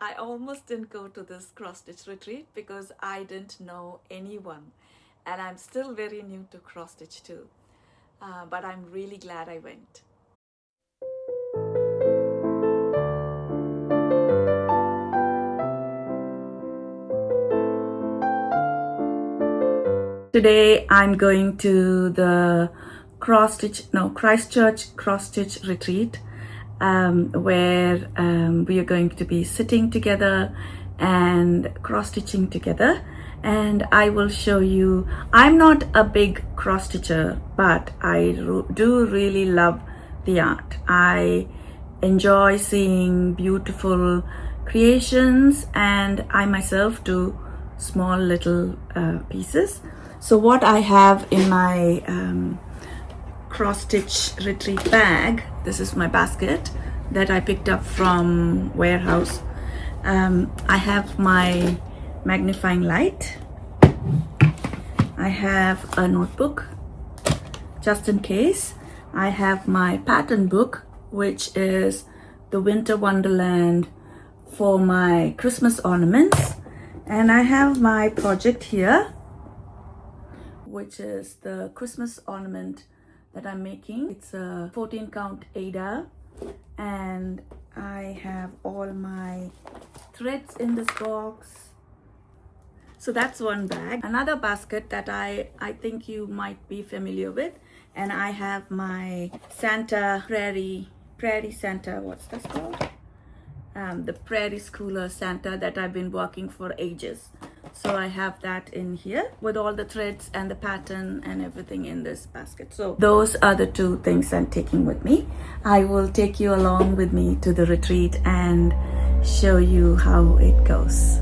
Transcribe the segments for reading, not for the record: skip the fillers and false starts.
I almost didn't go to this cross-stitch retreat because I didn't know anyone, and I'm still very new to cross-stitch too, but I'm really glad I went. Today I'm going to the Christchurch cross-stitch retreat, where we are going to be sitting together and cross-stitching together, and I will show you. I'm not a big cross-stitcher, but I do really love the art. I enjoy seeing beautiful creations, and I myself do small little pieces. So what I have in my cross-stitch retreat bag, this is my basket that I picked up from warehouse. I have my magnifying light. I have a notebook just in case. I have my pattern book, which is the Winter Wonderland for my Christmas ornaments. And I have my project here, which is the Christmas ornament that I'm making. It's a 14 count Ada, and I have all my threads in this box. So that's one bag. Another basket that I think you might be familiar with, and I have my Santa prairie Santa, what's this called? The Prairie Schooler Santa that I've been working for ages. So I have that in here with all the threads and the pattern and everything in this basket. So those are the two things I'm taking with me. I will take you along with me to the retreat and show you how it goes.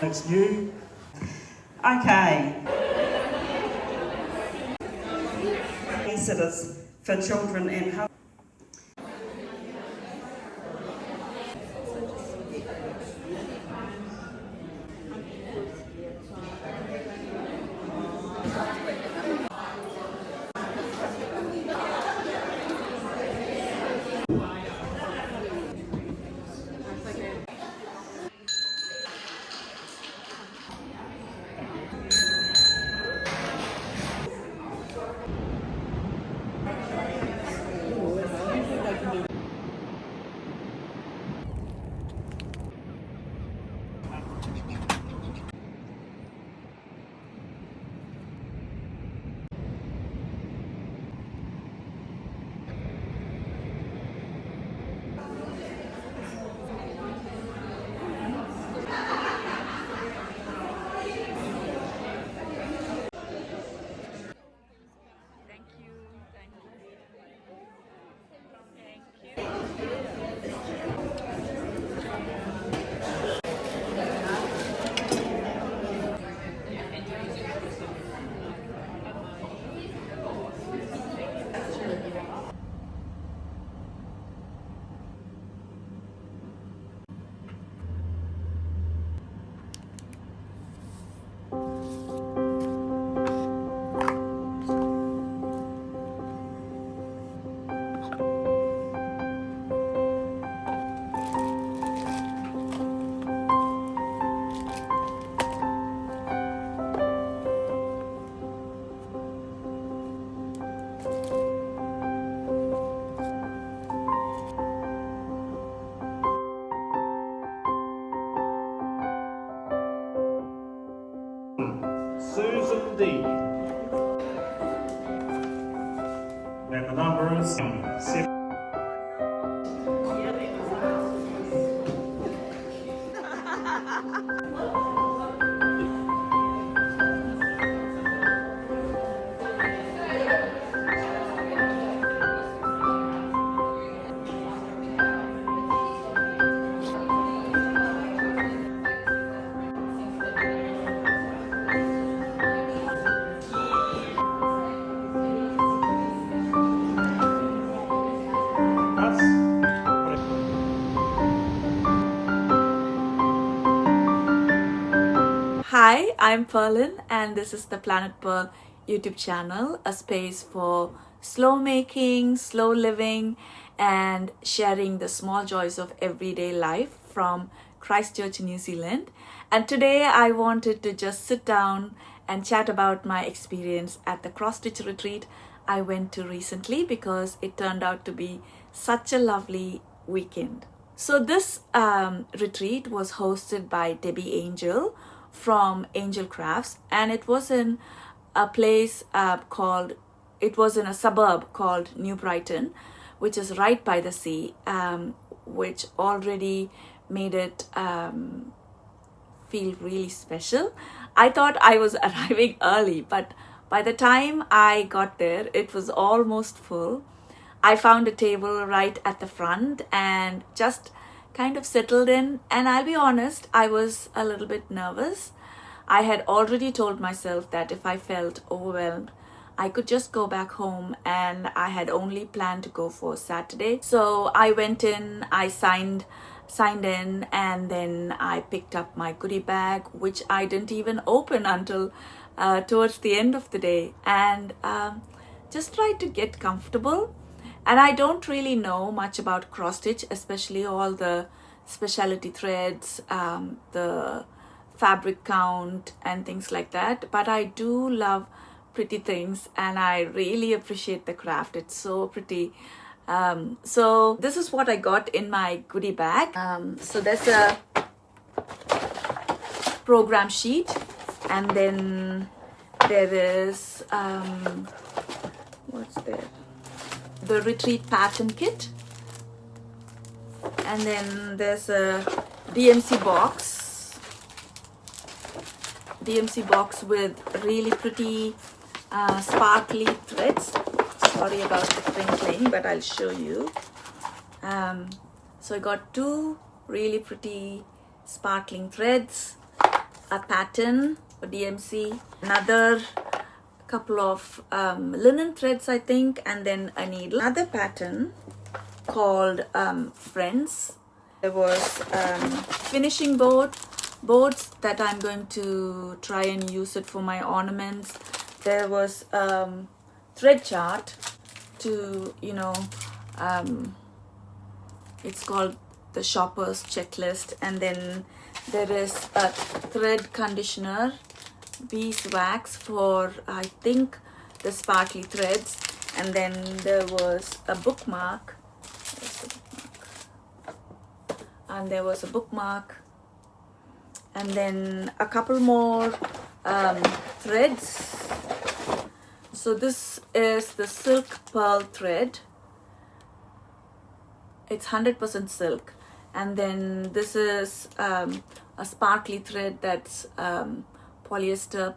It's new. Okay. Sitters for children and health. And the numbers 6. Hi, I'm Pearlin, and this is the Planet Pearl YouTube channel, a space for slow making, slow living, and sharing the small joys of everyday life from Christchurch, New Zealand. And today I wanted to just sit down and chat about my experience at the cross-stitch retreat I went to recently because it turned out to be such a lovely weekend. So this retreat was hosted by Debbie Angel from Angel Crafts, and it was in a place it was in a suburb called New Brighton, which is right by the sea, which already made it feel really special. I thought I was arriving early, but by the time I got there, it was almost full. I found a table right at the front and just kind of settled in, and I'll be honest, I was a little bit nervous. I had already told myself that if I felt overwhelmed, I could just go back home, and I had only planned to go for Saturday. So I went in, I signed in, and then I picked up my goodie bag, which I didn't even open until towards the end of the day, and just tried to get comfortable. And I don't really know much about cross stitch, especially all the specialty threads, the fabric count and things like that. But I do love pretty things, and I really appreciate the craft. It's so pretty. So this is what I got in my goodie bag. So there's a program sheet, and then there is, what's there? The retreat pattern kit, and then there's a DMC box with really pretty sparkly threads. Sorry about the crinkling, but I'll show you. So I got two really pretty sparkling threads, a pattern for DMC, another couple of linen threads, I think, and then a needle. Another pattern called Friends. There was finishing boards that I'm going to try and use it for my ornaments. There was thread chart to, it's called the shopper's checklist, and then there is a thread conditioner, beeswax for, I think, the sparkly threads, and then there was a bookmark. And there was a bookmark, and then a couple more threads. So this is the silk pearl thread. It's 100% silk, and then this is a sparkly thread that's polyester,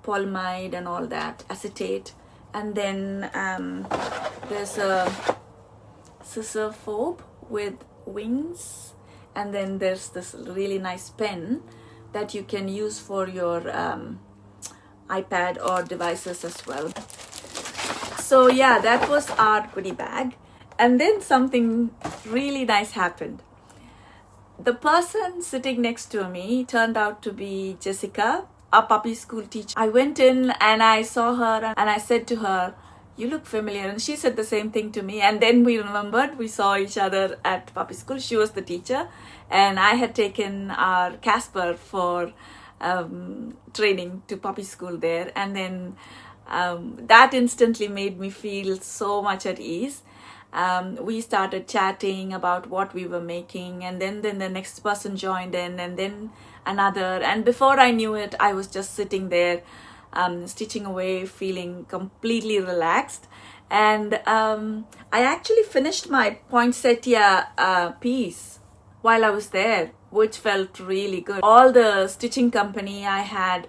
polyamide and all that, acetate. And then there's a scissor fob with wings, and then there's this really nice pen that you can use for your iPad or devices as well. So yeah, that was our goodie bag. And then something really nice happened. The person sitting next to me turned out to be Jessica, a puppy school teacher. I went in and I saw her, and I said to her, "You look familiar," and she said the same thing to me. And then we remembered we saw each other at puppy school. She was the teacher, and I had taken our Casper for training to puppy school there. And then that instantly made me feel so much at ease. We started chatting about what we were making, and then the next person joined in, and then another, and before I knew it, I was just sitting there stitching away, feeling completely relaxed. And I actually finished my poinsettia piece while I was there, which felt really good. All the stitching company I had,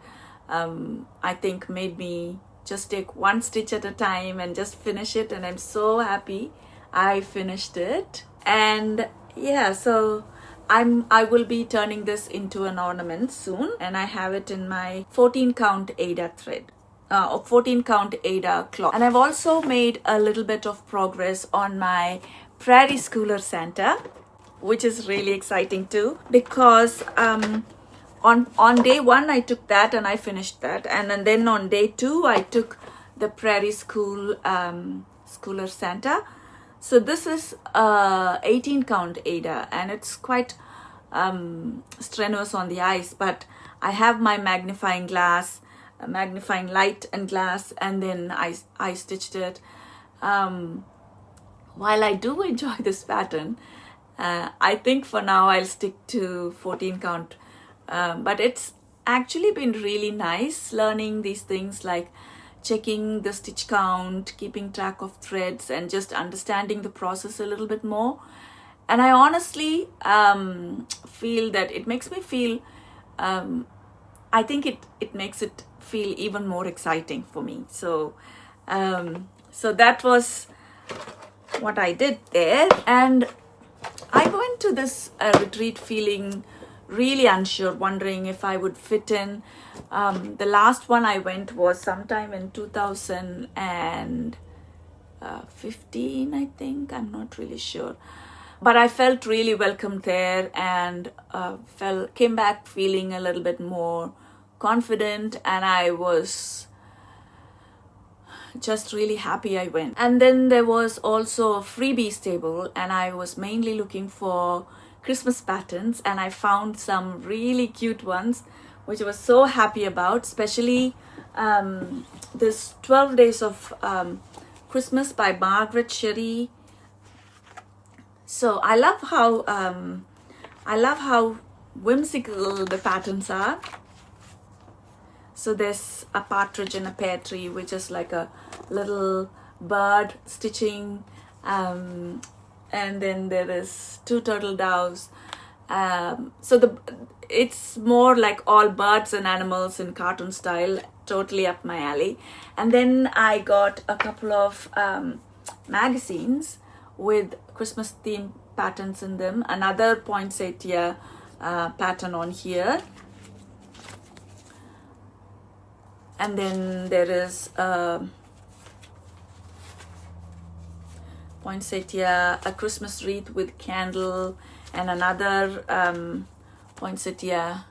I think, made me just take one stitch at a time and just finish it, and I'm so happy I finished it. And yeah, so I will be turning this into an ornament soon, and I have it in my 14 count Ada thread. 14 count Ada cloth. And I've also made a little bit of progress on my Prairie Schooler Santa, which is really exciting too, because on day 1 I took that and I finished that, and then on day 2 I took the Prairie Schooler Santa. So this is 18 count Ada, and it's quite strenuous on the eyes, but I have my magnifying glass, magnifying light and glass, and then I stitched it. While I do enjoy this pattern, I think for now I'll stick to 14 count, but it's actually been really nice learning these things, like checking the stitch count, keeping track of threads, and just understanding the process a little bit more. And I honestly feel that it makes me feel, I think it makes it feel even more exciting for me. So so that was what I did there. And I went to this retreat feeling really unsure, wondering if I would fit in. The last one I went was sometime in 2015, I think. I'm not really sure. But I felt really welcomed there, and came back feeling a little bit more confident, and I was just really happy I went. And then there was also a freebies table, and I was mainly looking for Christmas patterns, and I found some really cute ones, which I was so happy about, especially this 12 Days of Christmas by Margaret Sherry. So I love how whimsical the patterns are. So there's a partridge in a pear tree, which is like a little bird stitching, and then there is 2 turtle doves. So it's more like all birds and animals in cartoon style, totally up my alley. And then I got a couple of magazines with Christmas themed patterns in them. Another poinsettia pattern on here. And then there is poinsettia, a Christmas wreath with candle, and another poinsettia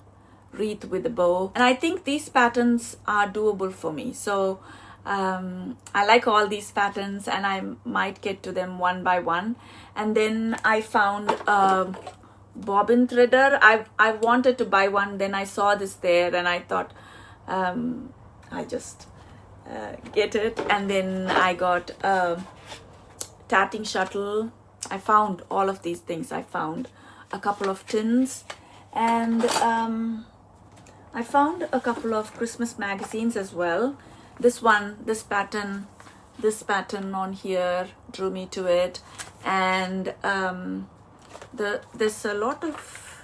wreath with a bow. And I think these patterns are doable for me. So I like all these patterns, and I might get to them one by one. And then I found a bobbin threader. I wanted to buy one, then I saw this there, and I thought I just get it. And then I got a tatting shuttle. I found all of these things. I found a couple of tins, and I found a couple of Christmas magazines as well. This pattern on here drew me to it. And there's a lot of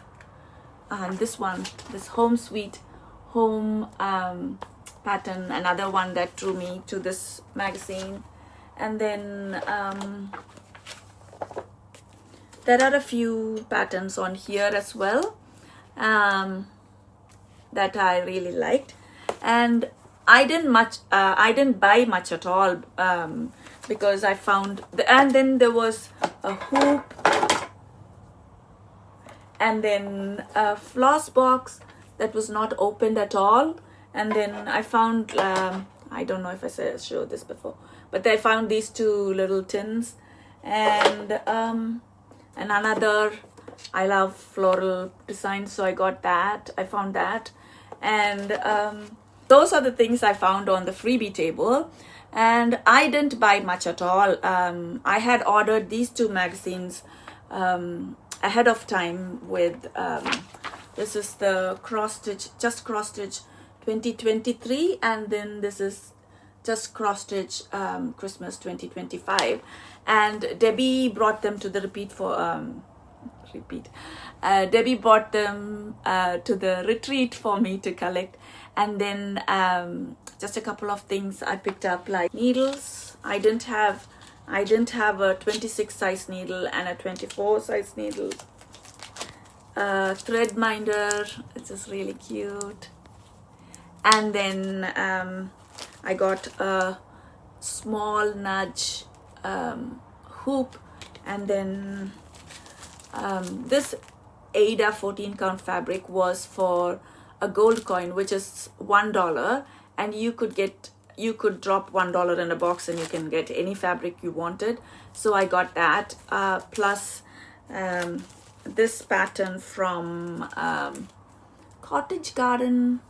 this home sweet home pattern, another one that drew me to this magazine. And then there are a few patterns on here as well that I really liked. And I didn't buy much at all, because I found and then there was a hoop, and then a floss box that was not opened at all. And then I found I don't know if I showed this before, but I found these 2 little tins, and another. I love floral designs, so I got that. I found that. And those are the things I found on the freebie table, and I didn't buy much at all. I had ordered these 2 magazines ahead of time with this is the cross stitch 2023, and then this is just cross-stitch Christmas 2025. And Debbie brought them to the Debbie brought them to the retreat for me to collect. And then just a couple of things I picked up, like needles. I didn't have a 26 size needle and a 24 size needle. Thread minder, it's just really cute. And then I got a small nudge hoop, and then this Ada 14 count fabric was for a gold coin, which is $1, and you could drop $1 in a box and you can get any fabric you wanted. So I got that, plus this pattern from Cottage Garden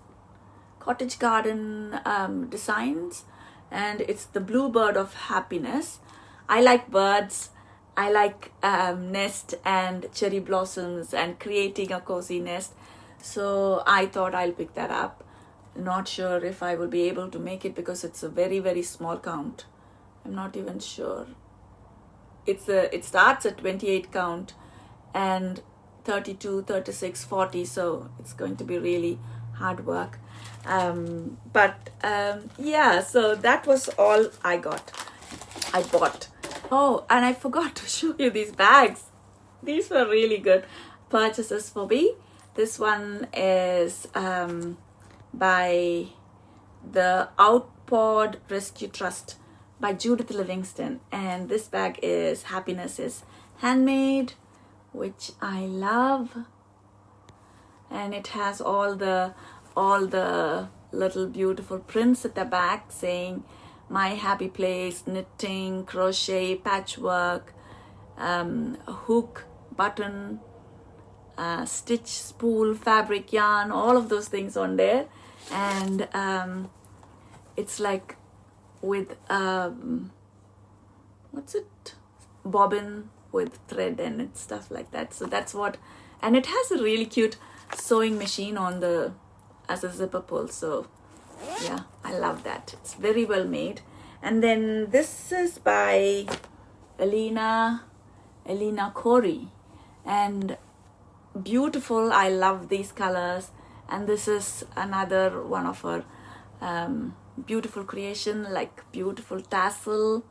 Designs, and it's the Bluebird of Happiness. I like birds, I like nest and cherry blossoms and creating a cozy nest, so I thought I'll pick that up. Not sure if I will be able to make it because it's a very, very small count. I'm not even sure. It starts at 28 count and 32, 36, 40, so it's going to be really hard work. Yeah, so that was all I bought. Oh, and I forgot to show you these bags. These were really good purchases for me. This one is by the Outpod Rescue Trust by Judith Livingston, and this bag is Happiness is Handmade, which I love, and it has all the little beautiful prints at the back saying my happy place, knitting, crochet, patchwork, hook, button, stitch, spool, fabric, yarn, all of those things on there. And it's like with bobbin with thread and it's stuff like that. So that's what, and it has a really cute sewing machine on as a zipper pull. So yeah, I love that. It's very well made. And then this is by Elena Corey, and beautiful. I love these colors, and this is another one of her beautiful creation, like beautiful tassel.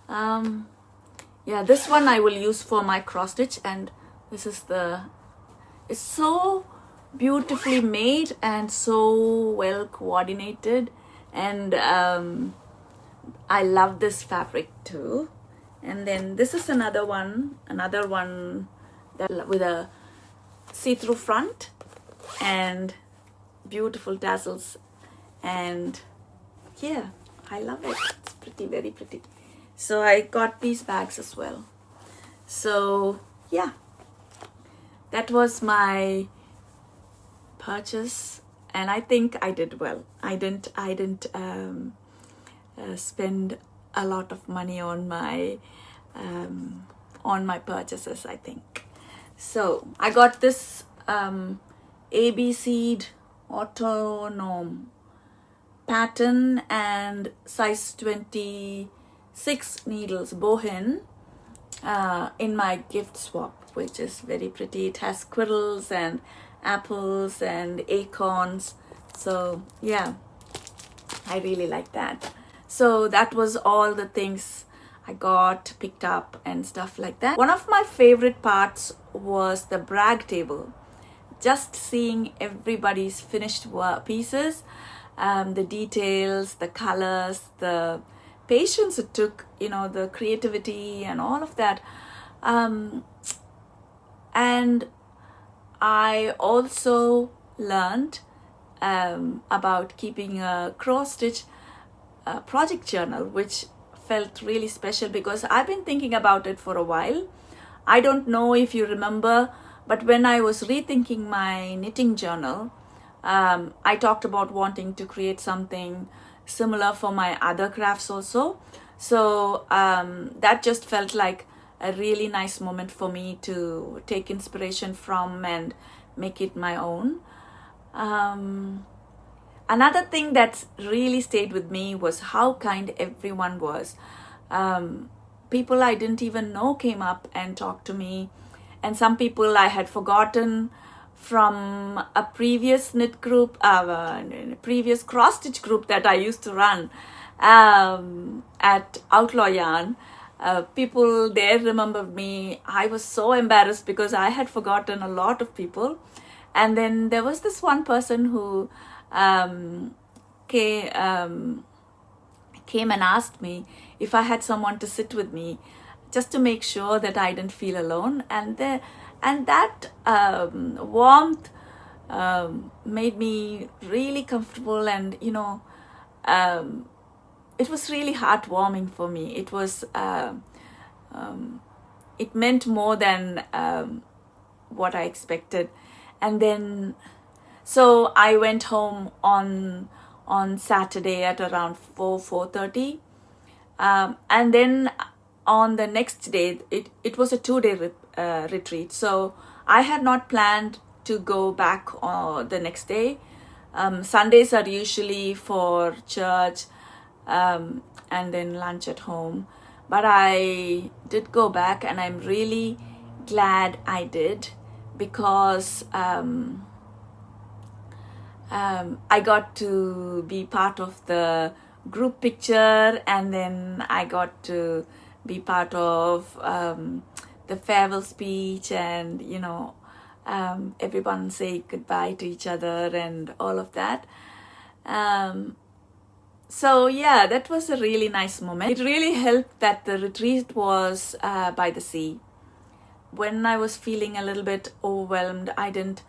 Yeah, this one I will use for my cross stitch, and this is it's so beautifully made and so well coordinated, and I love this fabric too. And then this is another one that with a see-through front and beautiful tassels, and yeah, I love it. It's pretty, very pretty. So I got these bags as well. So yeah, that was my purchase, and I think I did well. I didn't spend a lot of money on my purchases, I think. So I got this ABC'd Autonome pattern and size 26 needles bohin in my gift swap, which is very pretty. It has squirrels and apples and acorns, so yeah, I really like that. So that was all the things I got, picked up and stuff like that. One of my favorite parts was the brag table. Just seeing everybody's finished work pieces, the details, the colors, the patience it took, the creativity and all of that. And I also learned about keeping a cross stitch project journal, which felt really special because I've been thinking about it for a while. I don't know if you remember, but when I was rethinking my knitting journal, I talked about wanting to create something similar for my other crafts also. So that just felt like a really nice moment for me to take inspiration from and make it my own. Another thing that's really stayed with me was how kind everyone was. People I didn't even know came up and talked to me, and some people I had forgotten from a previous knit group, previous cross stitch group that I used to run at Outlaw Yarn. People there remembered me. I was so embarrassed because I had forgotten a lot of people. And then there was this one person who came and asked me if I had someone to sit with me, just to make sure that I didn't feel alone. And that warmth made me really comfortable, and it was really heartwarming for me. It was it meant more than what I expected. And then so I went home on Saturday at around 4:30, and then on the next day, it was a 2-day retreat. So I had not planned to go back the next day. Sundays are usually for church and then lunch at home. But I did go back, and I'm really glad I did, because I got to be part of the group picture, and then I got to be part of the farewell speech, and everyone say goodbye to each other and all of that. So yeah, that was a really nice moment. It really helped that the retreat was by the sea. When I was feeling a little bit overwhelmed, I didn't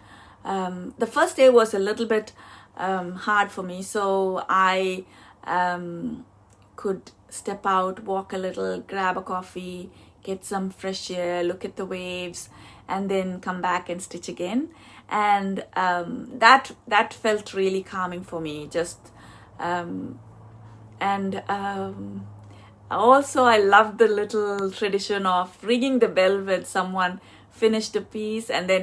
the first day was a little bit hard for me, so I could step out, walk a little, grab a coffee, get some fresh air, look at the waves, and then come back and stitch again. And that felt really calming for me. Also, I loved the little tradition of ringing the bell when someone finished a piece, and then